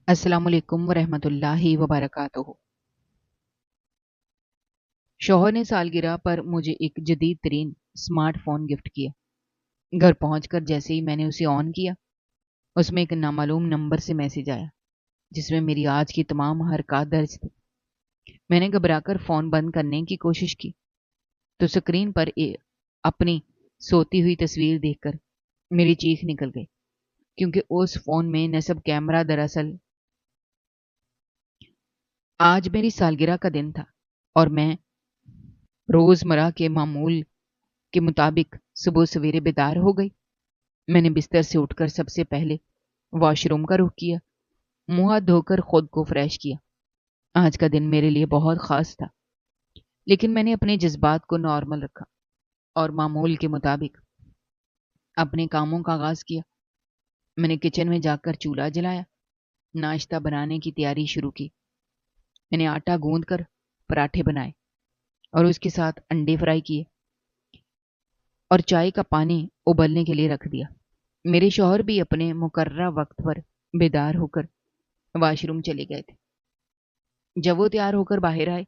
السلام علیکم ورحمۃ اللہ وبرکاتہ۔ شوہر نے سالگرہ پر مجھے ایک جدید ترین اسمارٹ فون گفٹ کیا۔ گھر پہنچ کر جیسے ہی میں نے اسے آن کیا، اس میں ایک نامعلوم نمبر سے میسج آیا جس میں میری آج کی تمام حرکات درج تھی۔ میں نے گھبرا کر فون بند کرنے کی کوشش کی تو اسکرین پر اپنی سوتی ہوئی تصویر دیکھ کر میری چیخ نکل گئی، کیونکہ اس فون میں نصب کیمرہ دراصل آج میری سالگرہ کا دن تھا، اور میں روزمرہ کے معمول کے مطابق صبح سویرے بیدار ہو گئی۔ میں نے بستر سے اٹھ کر سب سے پہلے واش روم کا رخ کیا، منہ ہاتھ دھو کر خود کو فریش کیا۔ آج کا دن میرے لیے بہت خاص تھا، لیکن میں نے اپنے جذبات کو نارمل رکھا اور معمول کے مطابق اپنے کاموں کا آغاز کیا۔ میں نے کچن میں جا کر چولہا جلایا، ناشتہ بنانے کی تیاری شروع کی۔ میں نے آٹا گوندھ کر پراٹھے بنائے اور اس کے ساتھ انڈے فرائی کیے اور چائے کا پانی ابلنے کے لیے رکھ دیا۔ میرے شوہر بھی اپنے مقررہ وقت پر بیدار ہو کر واش روم چلے گئے تھے۔ جب وہ تیار ہو کر باہر آئے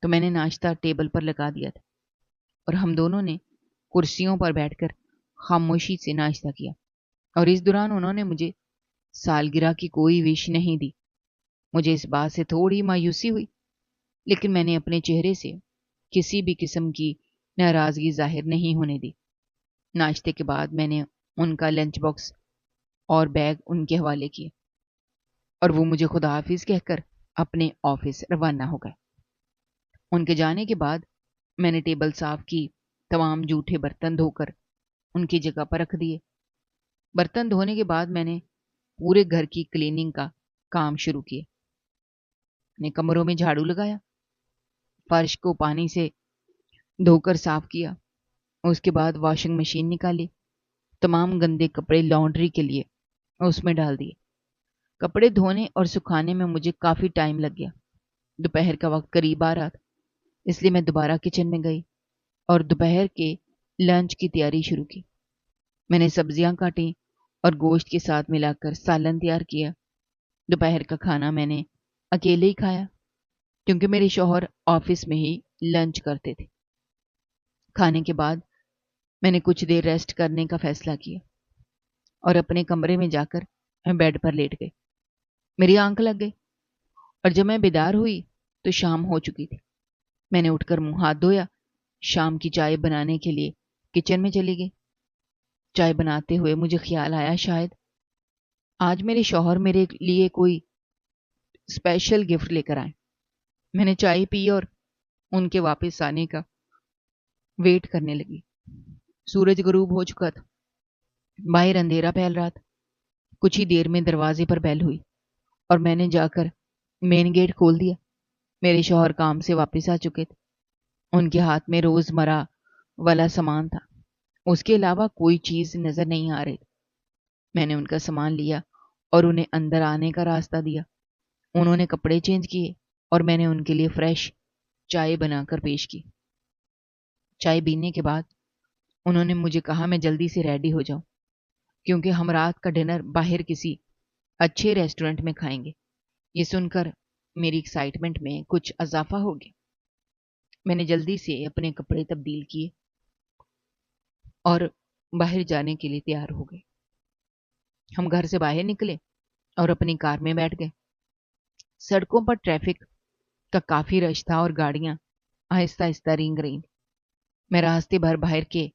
تو میں نے ناشتہ ٹیبل پر لگا دیا تھا اور ہم دونوں نے کرسیوں پر بیٹھ کر خاموشی سے ناشتہ کیا، اور اس دوران انہوں نے مجھے سالگرہ کی کوئی وش نہیں دی۔ مجھے اس بات سے تھوڑی مایوسی ہوئی، لیکن میں نے اپنے چہرے سے کسی بھی قسم کی ناراضگی ظاہر نہیں ہونے دی۔ ناشتے کے بعد میں نے ان کا لنچ باکس اور بیگ ان کے حوالے کیے اور وہ مجھے خدا حافظ کہہ کر اپنے آفس روانہ ہو گئے۔ ان کے جانے کے بعد میں نے ٹیبل صاف کی، تمام جھوٹے برتن دھو کر ان کی جگہ پر رکھ دیے۔ برتن دھونے کے بعد میں نے پورے گھر کی کلیننگ کا کام شروع کیا۔ میں نے کمروں میں جھاڑو لگایا، فرش کو پانی سے دھو کر صاف کیا، اس کے بعد واشنگ مشین نکالی، تمام گندے کپڑے لانڈری کے لیے اس میں ڈال دیے۔ کپڑے دھونے اور سکھانے میں مجھے کافی ٹائم لگ گیا۔ دوپہر کا وقت قریب آ رہا تھا، اس لیے میں دوبارہ کچن میں گئی اور دوپہر کے لنچ کی تیاری شروع کی۔ میں نے سبزیاں کاٹیں اور گوشت کے ساتھ ملا کر سالن تیار کیا۔ دوپہر کا کھانا میں نے اکیلے ہی کھایا، کیونکہ میرے شوہر آفس میں ہی لنچ کرتے تھے۔ کھانے کے بعد میں نے کچھ دیر ریسٹ کرنے کا فیصلہ کیا اور اپنے کمرے میں جا کر بیڈ پر لیٹ گئی۔ میری آنکھ لگ گئی اور جب میں بیدار ہوئی تو شام ہو چکی تھی۔ میں نے اٹھ کر منہ ہاتھ دھویا، شام کی چائے بنانے کے لیے کچن میں چلی گئی۔ چائے بناتے ہوئے مجھے خیال آیا شاید آج میرے شوہر میرے لیے کوئی اسپیشل گفٹ لے کر آئے۔ میں نے چائے پی اور ان کے واپس آنے کا ویٹ کرنے لگی۔ سورج غروب ہو چکا تھا، باہر اندھیرا پھیل رہا تھا۔ کچھ ہی دیر میں دروازے پر بیل ہوئی اور میں نے جا کر مین گیٹ کھول دیا۔ میرے شوہر کام سے واپس آ چکے تھے۔ ان کے ہاتھ میں روزمرہ والا سامان تھا، اس کے علاوہ کوئی چیز نظر نہیں آ رہی۔ میں نے ان کا سامان لیا اور انہیں اندر آنے کا راستہ دیا۔ انہوں نے کپڑے چینج کیے اور میں نے ان کے لیے فریش چائے بنا کر پیش کی۔ چائے پینے کے بعد انہوں نے مجھے کہا میں جلدی سے ریڈی ہو جاؤں، کیونکہ ہم رات کا ڈنر باہر کسی اچھے ریسٹورنٹ میں کھائیں گے۔ یہ سن کر میری ایکسائٹمنٹ میں کچھ اضافہ ہو گیا۔ میں نے جلدی سے اپنے کپڑے تبدیل کیے اور باہر جانے کے لیے تیار ہو گئے۔ ہم گھر سے باہر نکلے اور اپنی کار میں بیٹھ گئے۔ سڑکوں پر ٹریفک کا کافی رش تھا اور گاڑیاں آہستہ آہستہ رینگ رہی۔ میں راستے بھر باہر کے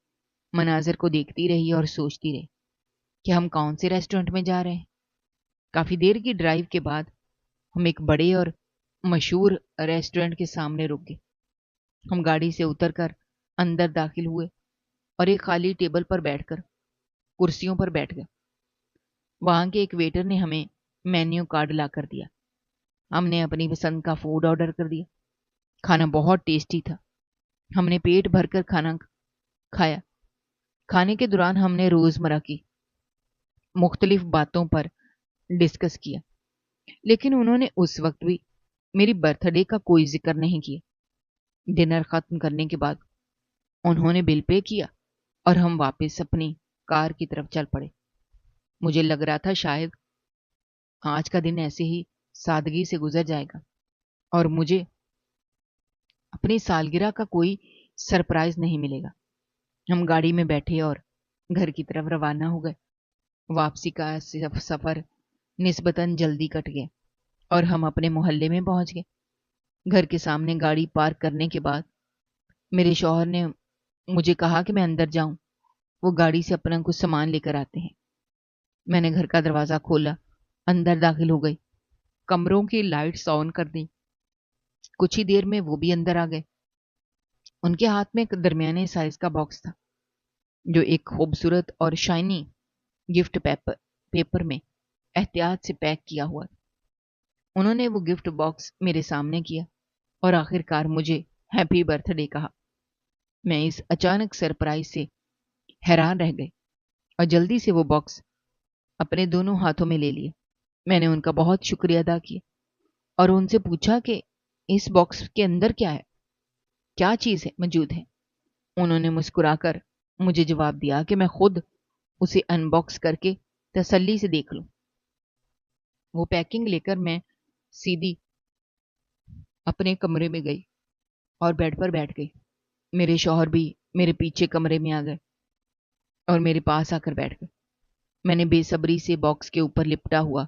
مناظر کو دیکھتی رہی اور سوچتی رہی کہ ہم کون سے ریسٹورنٹ میں جا رہے ہیں۔ کافی دیر کی ڈرائیو کے بعد ہم ایک بڑے اور مشہور ریسٹورنٹ کے سامنے رک گئے۔ ہم گاڑی سے اتر کر اندر داخل ہوئے اور ایک خالی ٹیبل پر بیٹھ کر کرسیوں پر بیٹھ گئے۔ وہاں کے ایک ویٹر نے ہمیں مینیو کارڈ لا کر دیا۔ ہم نے اپنی پسند کا فوڈ آرڈر کر دیا۔ کھانا بہت ٹیسٹی تھا۔ ہم نے پیٹ بھر کر کھانا کھایا۔ کھانے کے دوران ہم نے روزمرہ کی مختلف باتوں پر ڈسکس کیا، لیکن انہوں نے اس وقت بھی میری برتھ ڈے کا کوئی ذکر نہیں کیا۔ ڈنر ختم کرنے کے بعد انہوں نے بل پے کیا اور ہم واپس اپنی کار کی طرف چل پڑے۔ مجھے لگ رہا تھا شاید آج کا دن ایسے ہی سادگی سے گزر جائے گا اور مجھے اپنی سالگرہ کا کوئی سرپرائز نہیں ملے گا۔ ہم گاڑی میں بیٹھے اور گھر کی طرف روانہ ہو گئے۔ واپسی کا سفر نسبتاً جلدی کٹ گیا اور ہم اپنے محلے میں پہنچ گئے۔ گھر کے سامنے گاڑی پارک کرنے کے بعد میرے شوہر نے مجھے کہا کہ میں اندر جاؤں، وہ گاڑی سے اپنا کچھ سامان لے کر آتے ہیں۔ میں نے گھر کا دروازہ کھولا، اندر داخل ہو گئی، کمروں کی لائٹس آن کر دی۔ کچھ ہی دیر میں وہ بھی اندر آ گئے۔ ان کے ہاتھ میں ایک درمیانے سائز کا باکس تھا جو ایک خوبصورت اور شائنی گفٹ پیپر میں احتیاط سے پیک کیا ہوا تھا۔ انہوں نے وہ گفٹ باکس میرے سامنے کیا اور آخر کار مجھے ہیپی برتھ ڈے کہا۔ میں اس اچانک سرپرائز سے حیران رہ گئی اور جلدی سے وہ باکس اپنے دونوں ہاتھوں میں لے لیا۔ میں نے ان کا بہت شکریہ ادا کیا اور ان سے پوچھا کہ اس باکس کے اندر کیا ہے، کیا چیز ہے موجود ہے۔ انہوں نے مسکرا کر مجھے جواب دیا کہ میں خود اسے ان باکس کر کے تسلی سے دیکھ لوں۔ وہ پیکنگ لے کر میں سیدھی اپنے کمرے میں گئی اور بیڈ پر بیٹھ گئی۔ میرے شوہر بھی میرے پیچھے کمرے میں آ گئے اور میرے پاس آ کر بیٹھ گئے۔ میں نے بے صبری سے باکس کے اوپر لپٹا ہوا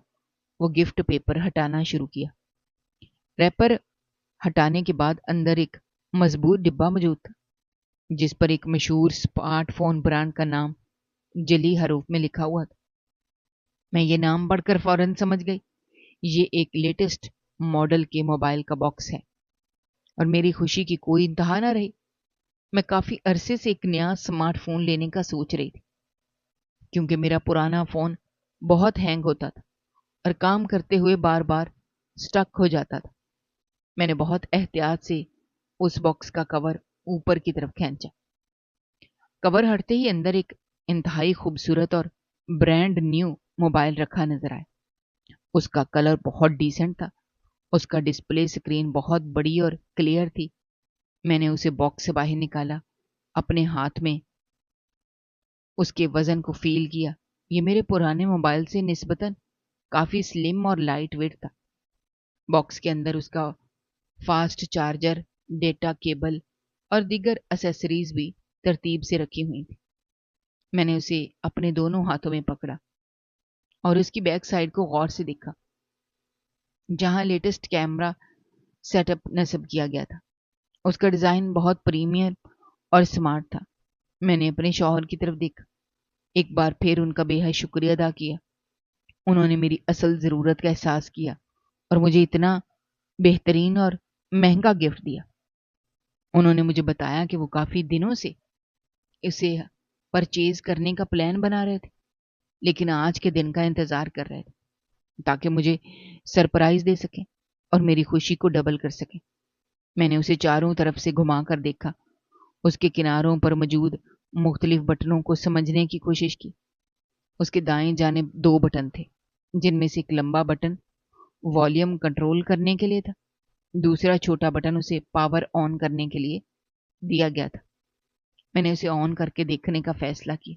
وہ گفٹ پیپر ہٹانا شروع کیا۔ ریپر ہٹانے کے بعد اندر ایک مضبوط ڈبہ موجود تھا جس پر ایک مشہور اسمارٹ فون برانڈ کا نام جلی حروف میں لکھا ہوا تھا۔ میں یہ نام پڑھ کر فوراً سمجھ گئی یہ ایک لیٹسٹ ماڈل کے موبائل کا باکس ہے اور میری خوشی کی کوئی انتہا نہ رہی۔ میں کافی عرصے سے ایک نیا اسمارٹ فون لینے کا سوچ رہی تھی کیونکہ میرا پرانا فون بہت ہینگ ہوتا تھا اور کام کرتے ہوئے بار بار سٹک ہو جاتا تھا۔ میں نے بہت احتیاط سے اس باکس کا کور اوپر کی طرف کھینچا۔ کور ہٹتے ہی اندر ایک انتہائی خوبصورت اور برانڈ نیو موبائل رکھا نظر آیا۔ اس کا کلر بہت ڈیسنٹ تھا، اس کا ڈسپلے اسکرین بہت بڑی اور کلیئر تھی۔ میں نے اسے باکس سے باہر نکالا، اپنے ہاتھ میں اس کے وزن کو فیل کیا۔ یہ میرے پرانے موبائل سے نسبتاً کافی سلم اور لائٹ ویٹ تھا۔ باکس کے اندر اس کا فاسٹ چارجر، ڈیٹا کیبل اور دیگر اسیسریز بھی ترتیب سے رکھی ہوئی تھی۔ میں نے اسے اپنے دونوں ہاتھوں میں پکڑا اور اس کی بیک سائڈ کو غور سے دیکھا جہاں لیٹسٹ کیمرہ سیٹ اپ نصب کیا گیا تھا۔ اس کا ڈیزائن بہت پریمیم اور سمارٹ تھا۔ میں نے اپنے شوہر کی طرف دیکھا، ایک بار پھر ان کا بے حد شکریہ ادا کیا۔ انہوں نے میری اصل ضرورت کا احساس کیا اور مجھے اتنا بہترین اور مہنگا گفٹ دیا۔ انہوں نے مجھے بتایا کہ وہ کافی دنوں سے اسے پرچیز کرنے کا پلان بنا رہے تھے لیکن آج کے دن کا انتظار کر رہے تھے تاکہ مجھے سرپرائز دے سکیں اور میری خوشی کو ڈبل کر سکیں۔ میں نے اسے چاروں طرف سے گھما کر دیکھا، اس کے کناروں پر موجود مختلف بٹنوں کو سمجھنے کی کوشش کی۔ اس کے دائیں جانب 2 بٹن تھے جن میں سے ایک لمبا بٹن والیوم کنٹرول کرنے کے لیے تھا، دوسرا چھوٹا بٹن اسے پاور آن کرنے کے لیے دیا گیا تھا۔ میں نے اسے آن کر کے دیکھنے کا فیصلہ کیا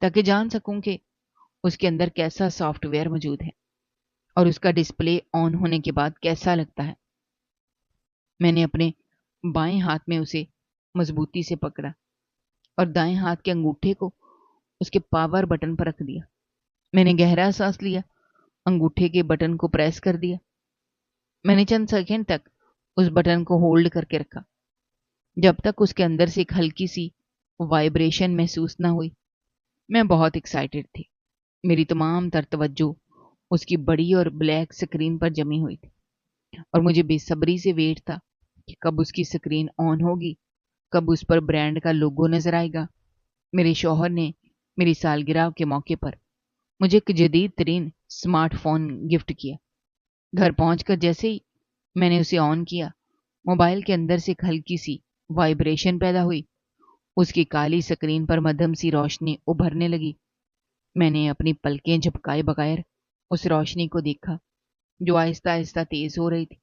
تاکہ جان سکوں کہ اس کے اندر کیسا سافٹ ویئر موجود ہے اور اس کا ڈسپلے آن ہونے کے بعد کیسا لگتا ہے۔ میں نے اپنے بائیں ہاتھ میں اسے مضبوطی سے پکڑا اور دائیں ہاتھ کے انگوٹھے کو اس کے پاور بٹن پر رکھ دیا۔ میں نے گہرا سانس لیا، انگوٹھے کے بٹن کو پریس کر دیا۔ میں نے چند سیکنڈ تک اس بٹن کو ہولڈ کر کے رکھا جب تک اس کے اندر سے ایک ہلکی سی وائبریشن محسوس نہ ہوئی۔ میں بہت ایکسائٹڈ تھی، میری تمام تر توجہ اس کی بڑی اور بلیک سکرین پر جمی ہوئی تھی اور مجھے بے صبری سے ویٹ تھا کہ کب اس کی سکرین آن ہوگی، کب اس پر برانڈ کا لوگو نظر آئے گا۔ میرے شوہر نے میری سالگرہ کے موقع پر مجھے ایک جدید ترین اسمارٹ فون گفٹ کیا۔ گھر پہنچ کر جیسے ہی میں نے اسے آن کیا، موبائل کے اندر سے ایک ہلکی سی وائبریشن پیدا ہوئی، اس کی کالی سکرین پر مدھم سی روشنی ابھرنے لگی۔ میں نے اپنی پلکیں جھپکائے بغیر اس روشنی کو دیکھا جو آہستہ آہستہ تیز ہو رہی تھی۔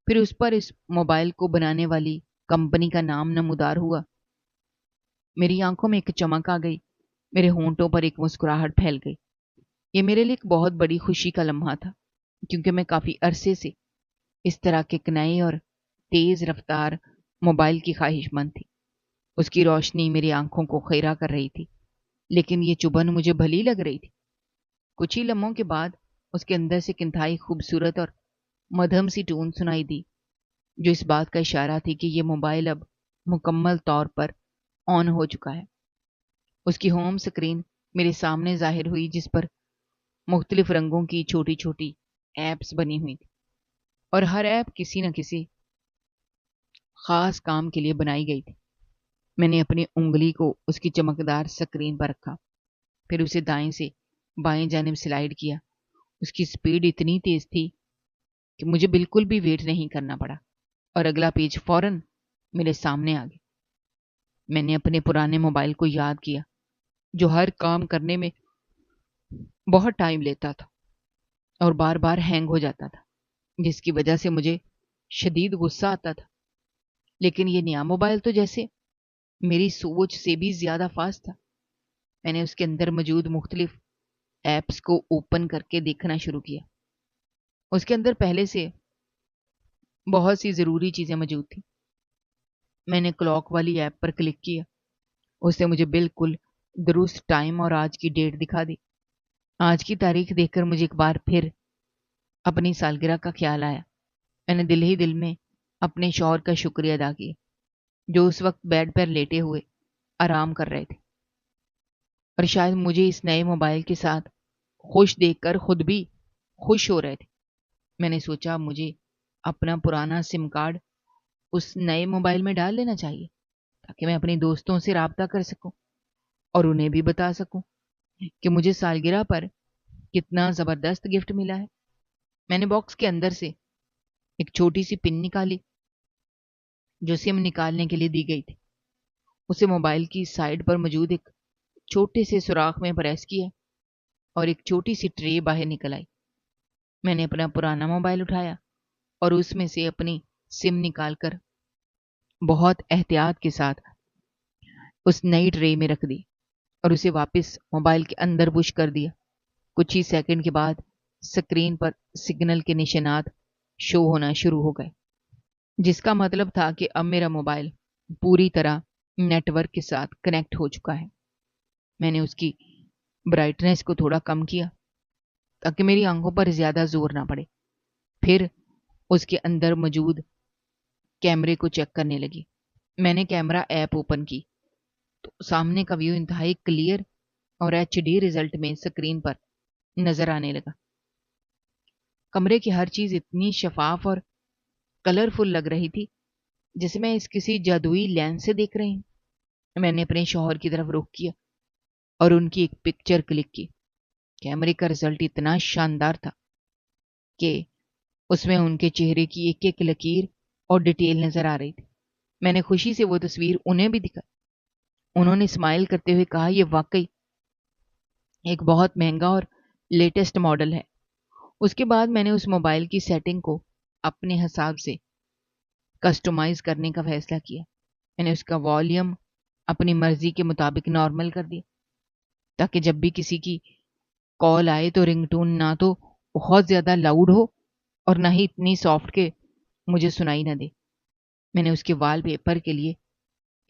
پھر اس پر اس موبائل کو بنانے والی کمپنی کا نام نمودار ہوا۔ میری آنکھوں میں ایک چمک آ گئی، میرے ہونٹوں پر ایک مسکراہٹ پھیل گئی۔ یہ میرے لیے ایک بہت بڑی خوشی کا لمحہ تھا، کیونکہ میں کافی عرصے سے اس طرح کے ایک نئے اور تیز رفتار موبائل کی خواہش مند تھی۔ اس کی روشنی میری آنکھوں کو خیرہ کر رہی تھی، لیکن یہ چبھن مجھے بھلی لگ رہی تھی۔ کچھ ہی لمحوں کے بعد اس کے اندر سے ایک انتہائی خوبصورت اور مدھم سی ٹون سنائی دی، جو اس بات کا اشارہ تھی کہ یہ موبائل اب مکمل طور پر آن ہو چکا ہے۔ اس کی ہوم سکرین میرے سامنے ظاہر ہوئی، جس پر مختلف رنگوں کی چھوٹی چھوٹی ایپس بنی ہوئی تھی، اور ہر ایپ کسی نہ کسی خاص کام کے لیے بنائی گئی تھی۔ میں نے اپنی انگلی کو اس کی چمکدار سکرین پر رکھا، پھر اسے دائیں سے بائیں جانب سلائیڈ کیا۔ اس کی سپیڈ اتنی تیز تھی کہ مجھے بالکل بھی ویٹ نہیں کرنا پڑا، اور اگلا پیج فوراً میرے سامنے آ گیا۔ میں نے اپنے پرانے موبائل کو یاد کیا، جو ہر کام کرنے میں بہت ٹائم لیتا تھا اور بار بار ہینگ ہو جاتا تھا، جس کی وجہ سے مجھے شدید غصہ آتا تھا۔ لیکن یہ نیا موبائل تو جیسے میری سوچ سے بھی زیادہ فاسٹ تھا۔ میں نے اس کے اندر موجود مختلف ایپس کو اوپن کر کے دیکھنا شروع کیا۔ اس کے اندر پہلے سے بہت سی ضروری چیزیں موجود تھیں۔ میں نے کلاک والی ایپ پر کلک کیا۔ اس نے مجھے بالکل درست ٹائم اور آج کی ڈیٹ دکھا دی۔ آج کی تاریخ دیکھ کر مجھے ایک بار پھر اپنی سالگرہ کا خیال آیا۔ میں نے دل ہی دل میں اپنے شوہر کا شکریہ ادا کیا، جو اس وقت بیڈ پر لیٹے ہوئے آرام کر رہے تھے، اور شاید مجھے اس نئے موبائل کے ساتھ خوش دیکھ کر خود بھی خوش ہو رہے تھے۔ میں نے سوچا مجھے اپنا پرانا سم کارڈ اس نئے موبائل میں ڈال لینا چاہیے، تاکہ میں اپنے دوستوں سے رابطہ کر سکوں اور انہیں بھی بتا سکوں کہ مجھے سالگرہ پر کتنا زبردست گفٹ ملا ہے۔ میں نے باکس کے اندر سے ایک چھوٹی سی پن نکالی، جو سم نکالنے کے لیے دی گئی تھی۔ اسے موبائل کی سائڈ پر موجود ایک چھوٹے سے سوراخ میں پریس کیا، اور ایک چھوٹی سی ٹرے باہر نکل آئی۔ میں نے اپنا پرانا موبائل اٹھایا اور اس میں سے اپنی سم نکال کر بہت احتیاط کے ساتھ اس نئی ٹرے میں رکھ دی، اور اسے واپس موبائل کے اندر پش کر دیا۔ کچھ ہی سیکنڈ کے بعد سکرین پر سگنل کے نشانات شو ہونا شروع ہو گئے، جس کا مطلب تھا کہ اب میرا موبائل پوری طرح نیٹ ورک کے ساتھ کنیکٹ ہو چکا ہے۔ میں نے اس کی برائٹنیس کو تھوڑا کم کیا تاکہ میری آنکھوں پر زیادہ زور نہ پڑے، پھر اس کے اندر موجود کیمرے کو چیک کرنے لگی۔ میں نے کیمرہ ایپ اوپن کی تو سامنے کا ویو انتہائی کلیئر اور HD رزلٹ میں سکرین پر نظر آنے لگا۔ کمرے کی ہر چیز اتنی شفاف اور کلرفل لگ رہی تھی جیسے میں اس کسی جادوئی لینس سے دیکھ رہی ہوں۔ میں نے اپنے شوہر کی طرف رخ کیا اور ان کی ایک پکچر کلک کی۔ کیمرے کا رزلٹ اتنا شاندار تھا کہ اس میں ان کے چہرے کی ایک ایک لکیر اور ڈیٹیل نظر آ رہی تھی۔ میں نے خوشی سے وہ تصویر انہیں بھی دکھائی۔ انہوں نے اسمائل کرتے ہوئے کہا، یہ واقعی ایک بہت مہنگا اور لیٹسٹ ماڈل ہے۔ اس کے بعد میں نے اس موبائل کی سیٹنگ کو اپنے حساب سے کسٹمائز کرنے کا فیصلہ کیا۔ میں نے اس کا والیوم اپنی مرضی کے مطابق نارمل کر دیا، تاکہ جب بھی کسی کی کال آئے تو رنگ ٹون نہ تو بہت زیادہ لاؤڈ ہو اور نہ ہی اتنی سافٹ کہ مجھے سنائی نہ دے۔ میں نے اس کے وال پیپر کے لیے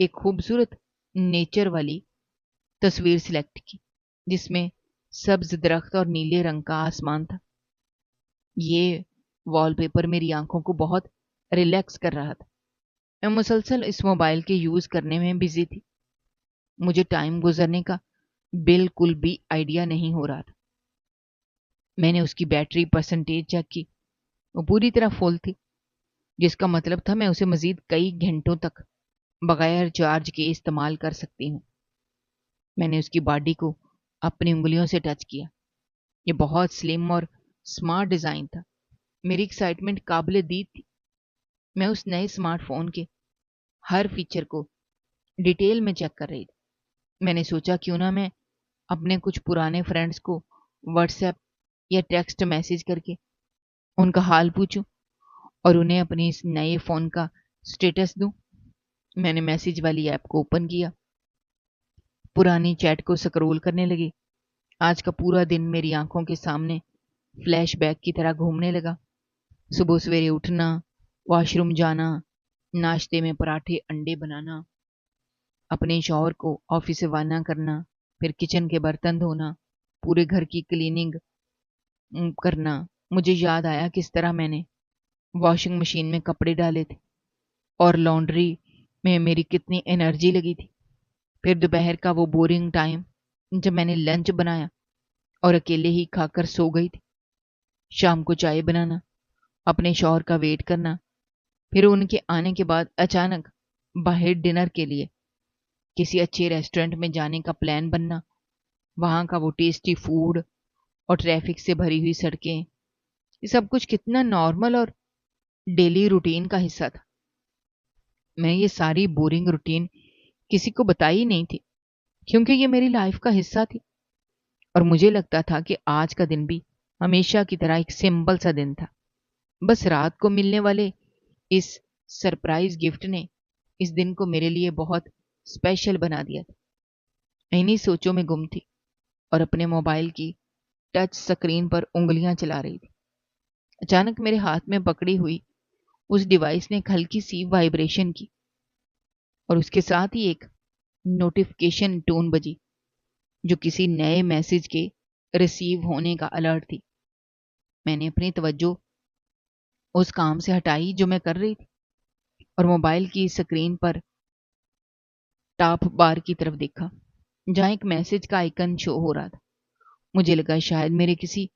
ایک خوبصورت نیچر والی تصویر سلیکٹ کی، جس میں سبز درخت اور نیلے رنگ کا آسمان تھا۔ یہ وال پیپر میری آنکھوں کو بہت ریلیکس کر رہا تھا۔ میں مسلسل اس موبائل کے یوز کرنے میں بزی تھی۔ مجھے ٹائم گزرنے کا بالکل بھی آئیڈیا نہیں ہو رہا تھا۔ میں نے اس کی بیٹری پرسنٹیج چیک کی، وہ پوری طرح فل تھی، جس کا مطلب تھا میں اسے مزید کئی گھنٹوں تک بغیر چارج کے استعمال کر سکتی ہوں۔ میں نے اس کی باڈی کو اپنی انگلیوں سے ٹچ کیا۔ یہ بہت سلم اور سمارٹ ڈیزائن تھا۔ میری ایکسائٹمنٹ قابل دید تھی۔ میں اس نئے اسمارٹ فون کے ہر فیچر کو ڈیٹیل میں چیک کر رہی تھی۔ میں نے سوچا کیوں نہ میں اپنے کچھ پرانے فرینڈز کو واٹس ایپ یا ٹیکسٹ میسج کر کے ان کا حال پوچھوں اور انہیں اپنے اس نئے فون کا سٹیٹس دوں۔ میں نے میسج والی ایپ کو اوپن کیا، پرانی چیٹ کو سکرول کرنے لگی آج کا پورا دن میری آنکھوں کے سامنے فلیش بیک کی طرح گھومنے لگا۔ صبح سویرے اٹھنا، واش روم جانا، ناشتے میں پراٹھے انڈے بنانا، اپنے شوہر کو آفس سے روانہ کرنا، پھر کچن کے برتن دھونا، پورے گھر کی کلیننگ کرنا۔ مجھے یاد آیا کس طرح میں نے واشنگ مشین میں کپڑے ڈالے تھے اور لانڈری میں میری کتنی انرجی لگی تھی۔ پھر دوپہر کا وہ بورنگ ٹائم جب میں نے لنچ بنایا اور اکیلے ہی کھا کر سو گئی تھی۔ شام کو چائے بنانا، اپنے شوہر کا ویٹ کرنا، پھر ان کے آنے کے بعد اچانک باہر ڈنر کے لیے کسی اچھے ریسٹورینٹ میں جانے کا پلان بننا، وہاں کا وہ ٹیسٹی فوڈ اور ٹریفک سے بھری ہوئی سڑکیں، یہ سب کچھ کتنا نارمل اور ڈیلی روٹین کا حصہ تھا۔ میں یہ ساری بورنگ روٹین کسی کو بتائی نہیں تھی کیونکہ یہ میری لائف کا حصہ تھی، اور مجھے لگتا تھا کہ آج کا دن بھی ہمیشہ کی طرح ایک سمپل سا دن تھا۔ بس رات کو ملنے والے اس سرپرائز گفٹ نے اس دن کو میرے لیے بہت اسپیشل بنا دیا تھا۔ انہی سوچوں میں گم تھی اور اپنے موبائل کی ٹچ سکرین پر انگلیاں چلا رہی تھی۔ اچانک میرے ہاتھ میں پکڑی ہوئی اس ڈیوائس نے ایک ہلکی سی وائبریشن کی اور اس کے ساتھ ہی ایک نوٹیفیکیشن ٹون بجی جو کسی نئے میسج کے ریسیو ہونے کا الرٹ تھی۔ میں نے اپنی توجہ اس کام سے ہٹائی جو میں کر رہی تھی اور موبائل کی سکرین پر ٹاپ بار کی طرف دیکھا جہاں ایک میسج کا آئیکن شو ہو رہا تھا۔ مجھے لگا شاید میرے کسی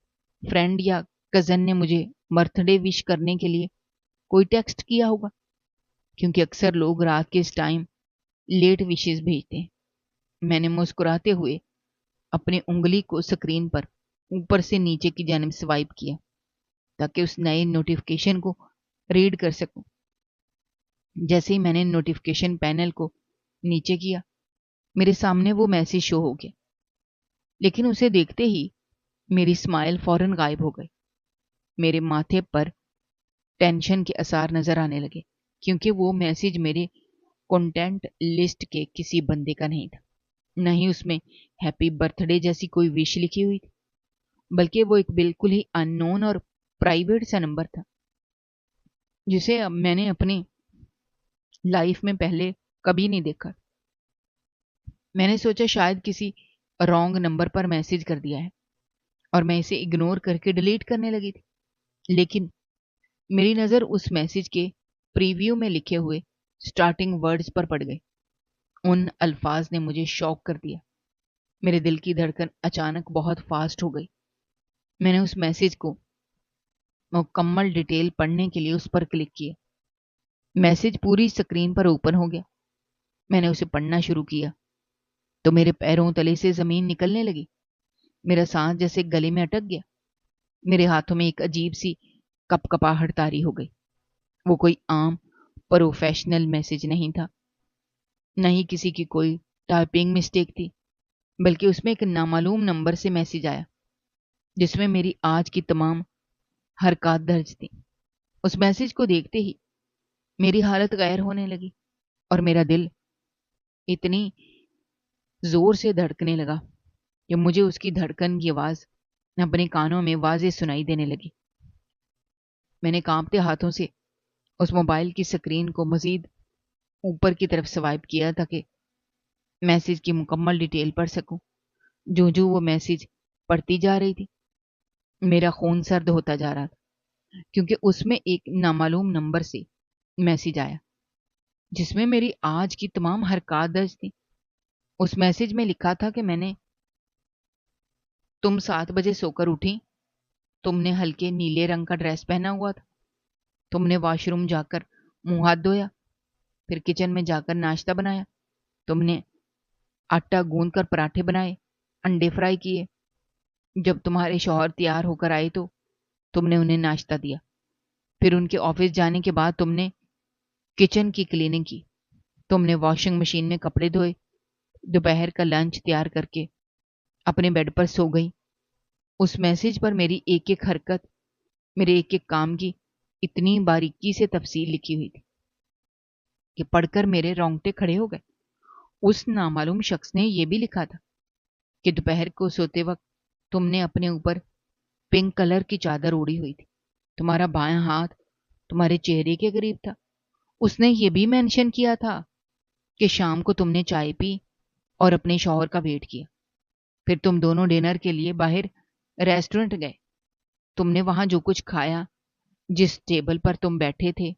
فرینڈ یا کزن نے مجھے برتھ ڈے وش کرنے کے لیے کوئی ٹیکسٹ کیا ہوگا، کیونکہ اکثر لوگ رات کے اس ٹائم لیٹ وشز بھیجتے ہیں۔ میں نے مسکراتے ہوئے اپنی انگلی کو سکرین پر اوپر سے نیچے کی جانب سوائپ کیا تاکہ اس نئے نوٹیفیکیشن کو ریڈ کر سکوں۔ جیسے ہی میں نے نوٹیفیکیشن پینل کو نیچے کیا، میرے سامنے وہ میسج شو ہو گیا، لیکن اسے دیکھتے ہی میری اسمائل فوراً غائب ہو گئی۔ میرے ماتھے پر ٹینشن کے آثار نظر آنے لگے کیونکہ وہ میسج میرے کانٹیکٹ لسٹ کے کسی بندے کا نہیں تھا، نہ ہی اس میں ہیپی برتھ ڈے جیسی کوئی وش لکھی ہوئی تھی، بلکہ وہ ایک بالکل ہی ان نون اور پرائیویٹ سا نمبر تھا جسے اب میں نے اپنی لائف میں پہلے کبھی نہیں دیکھا۔ میں نے سوچا شاید کسی رانگ نمبر پر میسج کر دیا ہے اور میں اسے اگنور کر کے ڈیلیٹ کرنے لگی تھی، لیکن میری نظر اس میسج کے پریویو میں لکھے ہوئے سٹارٹنگ ورڈز پر پڑ گئی۔ ان الفاظ نے مجھے شاک کر دیا۔ میرے دل کی دھڑکن اچانک بہت فاسٹ ہو گئی۔ میں نے اس میسج کو مکمل ڈیٹیل پڑھنے کے لیے اس پر کلک کیا۔ میسج پوری سکرین پر اوپن ہو گیا۔ میں نے اسے پڑھنا شروع کیا تو میرے پیروں تلے سے زمین نکلنے لگی۔ میرا سانس جیسے گلے میں اٹک گیا۔ میرے ہاتھوں میں ایک عجیب سی کپ کپاہٹ طاری ہو گئی۔ وہ کوئی عام پروفیشنل میسج نہیں تھا، نہ ہی کسی کی کوئی ٹائپنگ مسٹیک تھی، بلکہ اس میں ایک نامعلوم نمبر سے میسج آیا جس میں میری آج کی تمام حرکات درج تھیں۔ اس میسج کو دیکھتے ہی میری حالت غیر ہونے لگی اور میرا دل اتنی زور سے دھڑکنے لگا کہ مجھے اس کی دھڑکن کی آواز اپنے کانوں میں واضح سنائی دینے لگی۔ میں نے کانپتے ہاتھوں سے اس موبائل کی سکرین کو مزید اوپر کی طرف سوائپ کیا تاکہ میسج کی مکمل ڈیٹیل پڑھ سکوں۔ جو وہ میسج پڑھتی جا رہی تھی، میرا خون سرد ہوتا جا رہا تھا کیونکہ اس میں ایک نامعلوم نمبر سے میسج آیا جس میں میری آج کی تمام حرکات درج تھیں۔ اس میسج میں لکھا تھا کہ تم 7 بجے سو کر اٹھی، تم نے ہلکے نیلے رنگ کا ڈریس پہنا ہوا تھا، تم نے واش روم جا کر منہ ہاتھ دھویا، پھر کچن میں جا کر ناشتہ بنایا، تم نے آٹا گوندھ کر پراٹھے بنائے، انڈے فرائی کیے، جب تمہارے شوہر تیار ہو کر آئے تو تم نے انہیں ناشتہ دیا، پھر ان کے آفس جانے کے بعد تم نے کچن کی کلیننگ کی، تم نے واشنگ مشین میں کپڑے دھوئے، دوپہر کا لنچ تیار کر کے اپنے بیڈ پر سو گئی۔ اس میسج پر میری ایک ایک حرکت، میرے ایک ایک کام کی اتنی باریکی سے تفصیل لکھی ہوئی تھی کہ پڑھ کر میرے رونگٹے کھڑے ہو گئے۔ اس نامعلوم شخص نے یہ بھی لکھا تھا کہ دوپہر کو سوتے وقت تم نے اپنے اوپر پنک کلر کی چادر اوڑھی ہوئی تھی. تمہارا بایاں ہاتھ تمہارے چہرے کے قریب تھا. اس نے یہ بھی مینشن کیا تھا کہ شام کو تم نے چائے پی اور اپنے شوہر کا ویٹ کیا. پھر تم دونوں ڈنر کے لیے باہر ریسٹورنٹ گئے. تم نے وہاں جو کچھ کھایا، جس ٹیبل پر تم بیٹھے تھے،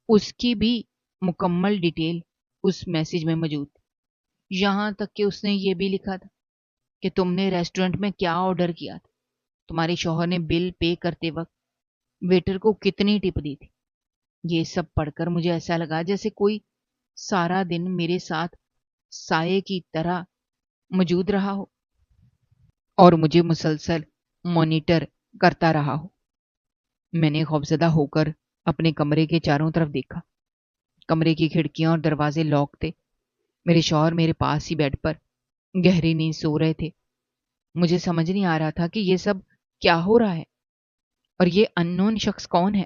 اس کی بھی مکمل ڈیٹیل اس میسج میں موجود تھی. یہاں تک کہ اس نے یہ بھی لکھا تھا کہ تم نے ریسٹورنٹ میں کیا آرڈر کیا تھا، تمہارے شوہر نے بل پے کرتے وقت ویٹر کو کتنی ٹپ دی تھی. یہ سب پڑھ کر مجھے ایسا لگا جیسے کوئی سارا دن میرے ساتھ سائے کی طرح موجود رہا ہو اور مجھے مسلسل مانیٹر کرتا رہا ہو. میں نے خوفزدہ ہو کر اپنے کمرے کے چاروں طرف دیکھا. کمرے کی کھڑکیاں اور دروازے لاک تھے. میرے شوہر میرے پاس ہی بیڈ پر گہری نیند سو رہے تھے. مجھے سمجھ نہیں آ رہا تھا کہ یہ سب کیا ہو رہا ہے اور یہ ان نون شخص کون ہے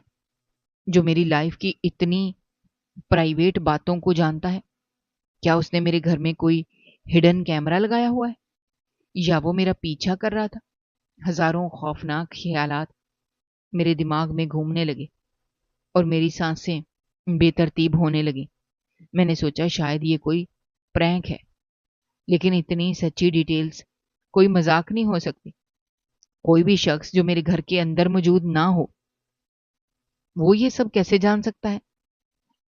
جو میری لائف کی اتنی پرائیویٹ باتوں کو جانتا ہے. کیا اس نے میرے گھر میں کوئی ہڈن کیمرہ لگایا ہوا ہے یا وہ میرا پیچھا کر رہا تھا؟ ہزاروں خوفناک خیالات میرے دماغ میں گھومنے لگے اور میری سانسیں بے ترتیب ہونے لگیں. میں نے سوچا شاید یہ کوئی پرینک ہے، لیکن اتنی سچی ڈیٹیلز کوئی مذاق نہیں ہو سکتی. کوئی بھی شخص جو میرے گھر کے اندر موجود نہ ہو وہ یہ سب کیسے جان سکتا ہے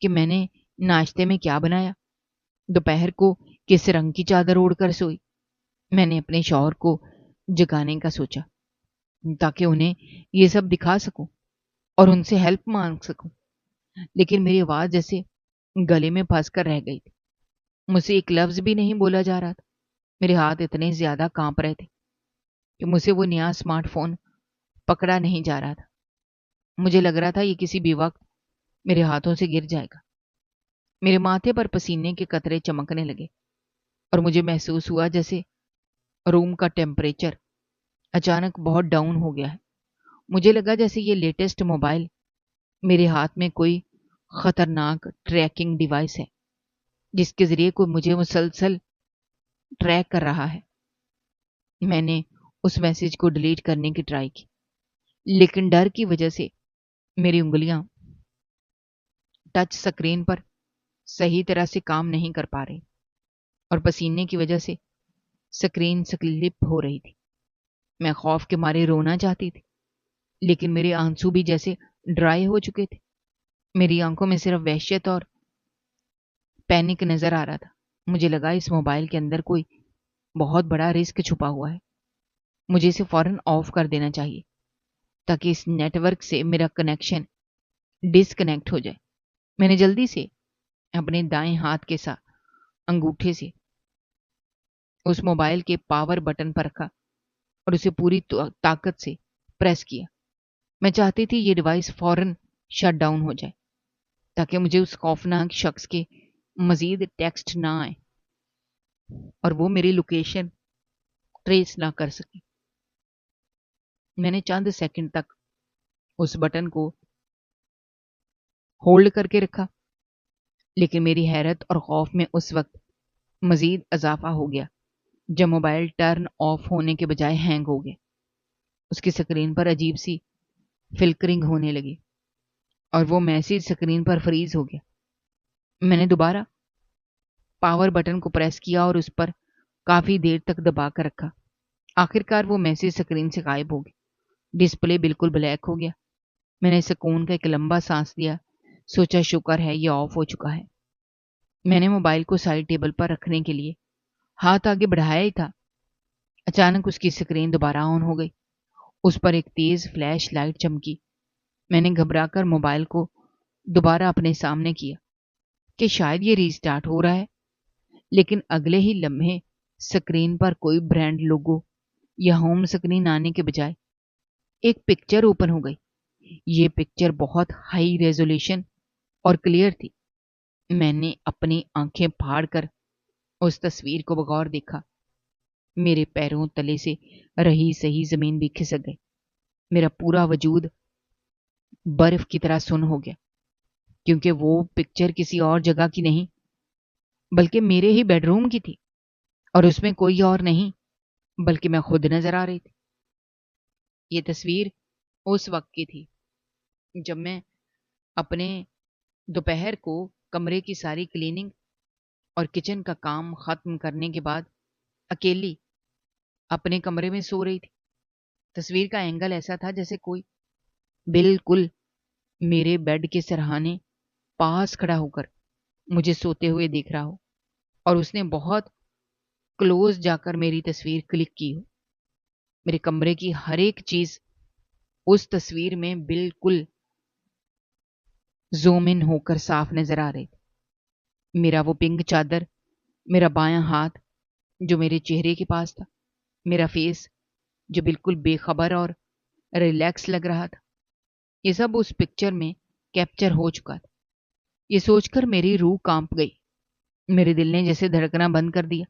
کہ میں نے ناشتے میں کیا بنایا، دوپہر کو کس رنگ کی چادر اوڑھ کر سوئی. میں نے اپنے شوہر کو جگانے کا سوچا تاکہ انہیں یہ سب دکھا سکوں اور ان سے ہیلپ مانگ سکوں، لیکن میری آواز جیسے گلے میں پھنس کر رہ گئی تھی. مجھ سے ایک لفظ بھی نہیں بولا جا رہا تھا. میرے ہاتھ اتنے زیادہ کانپ رہے تھے کہ مجھ سے وہ نیا اسمارٹ فون پکڑا نہیں جا رہا تھا. مجھے لگ رہا تھا یہ کسی بھی وقت میرے ہاتھوں سے گر جائے گا. میرے ماتھے پر پسینے کے قطرے چمکنے لگے اور مجھے محسوس ہوا جیسے روم کا ٹیمپریچر اچانک بہت ڈاؤن ہو گیا ہے. مجھے لگا جیسے یہ لیٹسٹ موبائل میرے ہاتھ میں کوئی خطرناک ٹریکنگ ڈیوائس ہے جس کے ذریعے کوئی مجھے مسلسل ٹریک کر رہا ہے. میں نے اس میسج کو ڈیلیٹ کرنے کی ٹرائی کی، لیکن ڈر کی وجہ سے میری انگلیاں ٹچ سکرین پر صحیح طرح سے کام نہیں کر پا رہی اور پسینے کی وجہ سے سکرین سلپ ہو رہی تھی. میں خوف کے مارے رونا چاہتی تھی، لیکن میرے آنسو بھی جیسے ڈرائی ہو چکے تھے. میری آنکھوں میں صرف وحشت اور پینک نظر آ رہا تھا. مجھے لگا اس موبائل کے اندر کوئی بہت بڑا رسک چھپا ہوا ہے. مجھے اسے فوراً آف کر دینا چاہیے تاکہ اس نیٹ ورک سے میرا کنیکشن ڈسکنیکٹ ہو جائے. میں نے جلدی سے اپنے دائیں ہاتھ کے ساتھ انگوٹھے سے اس موبائل کے پاور بٹن پر رکھا اور اسے پوری طاقت سے پریس کیا. میں چاہتی تھی یہ ڈیوائس فوراً شٹ ڈاؤن ہو جائے تاکہ مجھے اس خوفناک شخص کے مزید ٹیکسٹ نہ آئے اور وہ میری لوکیشن ٹریس نہ کر سکے. میں نے چند سیکنڈ تک اس بٹن کو ہولڈ کر کے رکھا، لیکن میری حیرت اور خوف میں اس وقت مزید اضافہ ہو گیا جب موبائل ٹرن آف ہونے کے بجائے ہینگ ہو گیا. اس کی سکرین پر عجیب سی فلکرنگ ہونے لگی اور وہ میسج سکرین پر فریز ہو گیا. میں نے دوبارہ پاور بٹن کو پریس کیا اور اس پر کافی دیر تک دبا کر رکھا. آخر کار وہ میسج سکرین سے غائب ہو گیا. ڈسپلے بالکل بلیک ہو گیا. میں نے سکون کا ایک لمبا سانس لیا، سوچا شکر ہے یہ آف ہو چکا ہے. میں نے موبائل کو سائڈ ٹیبل پر رکھنے کے لیے ہاتھ آگے بڑھایا ہی تھا، اچانک اس کی سکرین دوبارہ آن ہو گئی. اس پر ایک تیز فلیش لائٹ چمکی. میں نے گھبرا کر موبائل کو دوبارہ اپنے سامنے کیا کہ شاید یہ ری سٹارٹ ہو رہا ہے، لیکن اگلے ہی لمحے سکرین پر کوئی برانڈ لوگو یا ہوم سکرین آنے کے بجائے ایک پکچر اوپن ہو گئی. یہ پکچر بہت ہائی ریزولیوشن اور کلیئر تھی. میں نے اپنی آنکھیں پھاڑ کر اس تصویر کو بغور دیکھا. میرے پیروں تلے سے رہی سہی زمین بھی کھسک گئی. میرا پورا وجود برف کی طرح سن ہو گیا، کیونکہ وہ پکچر کسی اور جگہ کی نہیں بلکہ میرے ہی بیڈ روم کی تھی، اور اس میں کوئی اور نہیں بلکہ میں خود نظر آ رہی تھی. یہ تصویر اس وقت کی تھی جب میں اپنے دوپہر کو کمرے کی ساری کلیننگ اور کچن کا کام ختم کرنے کے بعد اکیلی اپنے کمرے میں سو رہی تھی۔ تصویر کا اینگل ایسا تھا جیسے کوئی بالکل میرے بیڈ کے سرہانے پاس کھڑا ہو کر مجھے سوتے ہوئے دیکھ رہا ہو اور اس نے بہت کلوز جا کر میری تصویر کلک کی ہو۔ میرے کمرے کی ہر ایک چیز اس تصویر میں بالکل زوم ان ہو کر صاف نظر آ رہی تھی۔ میرا وہ پنک چادر، میرا بایاں ہاتھ جو میرے چہرے کے پاس تھا، میرا فیس جو بالکل بے خبر اور ریلیکس لگ رہا تھا، یہ سب اس پکچر میں کیپچر ہو چکا تھا۔ یہ سوچ کر میری روح کانپ گئی۔ میرے دل نے جیسے دھڑکنا بند کر دیا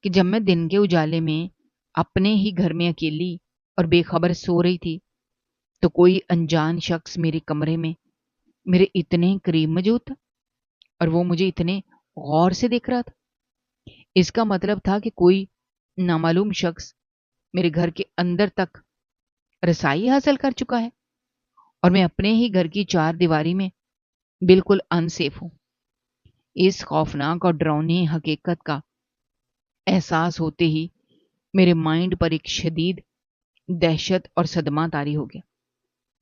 کہ جب میں دن کے اجالے میں اپنے ہی گھر میں اکیلی اور بے خبر سو رہی تھی تو کوئی انجان شخص میرے کمرے میں میرے اتنے قریب موجود تھا اور وہ مجھے اتنے غور سے دیکھ رہا تھا۔ اس کا مطلب تھا کہ کوئی نامعلوم شخص میرے گھر کے اندر تک رسائی حاصل کر چکا ہے اور میں اپنے ہی گھر کی چار دیواری میں بالکل انسیف ہوں۔ اس خوفناک اور ڈراؤنی حقیقت کا احساس ہوتے ہی میرے مائنڈ پر ایک شدید دہشت اور صدمہ طاری ہو گیا۔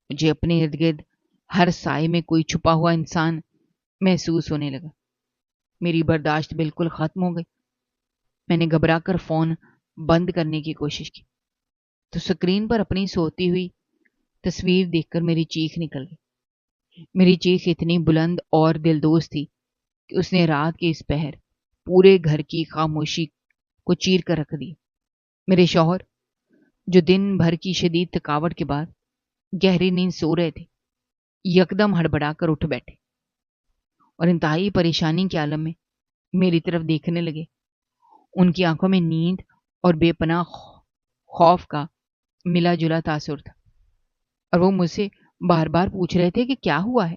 مجھے اپنے ارد گرد ہر سائے میں کوئی چھپا ہوا انسان محسوس ہونے لگا۔ میری برداشت بالکل ختم ہو گئی۔ میں نے گھبرا کر فون بند کرنے کی کوشش کی تو سکرین پر اپنی سوتی ہوئی تصویر دیکھ کر میری چیخ نکل گئی۔ میری چیخ اتنی بلند اور دلدوز تھی کہ اس نے رات کے اس پہر پورے گھر کی خاموشی کو چیر کر رکھ دی۔ میرے شوہر جو دن بھر کی شدید تھکاوٹ کے بعد گہری نیند سو رہے تھے، یکدم ہڑبڑا کر اٹھ بیٹھے اور انتہائی پریشانی کے عالم میں میری طرف دیکھنے لگے۔ ان کی آنکھوں میں نیند اور بے پناہ خوف کا ملا جلا تاثر تھا اور وہ مجھ سے بار بار پوچھ رہے تھے کہ کیا ہوا ہے،